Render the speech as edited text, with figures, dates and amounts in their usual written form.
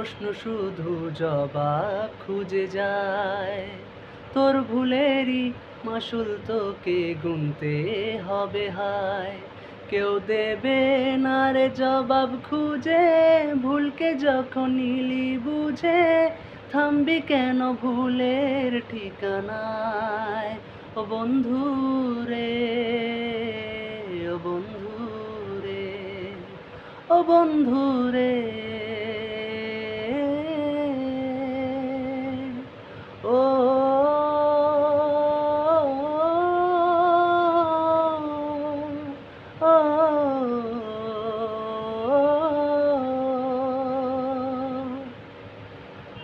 প্রশ্ন শুধু জবাব খুঁজে যায়। তোর ভুলেরই মাসুল তোকে গুনতে হবে হায়। কেউ দেবে না রে জবাব খুঁজে, ভুলকে যখন নিলি বুঝে থামবি কেন ভুলের ঠিকানায়। ও বন্ধু রে, ও বন্ধু রে, ও বন্ধু রে।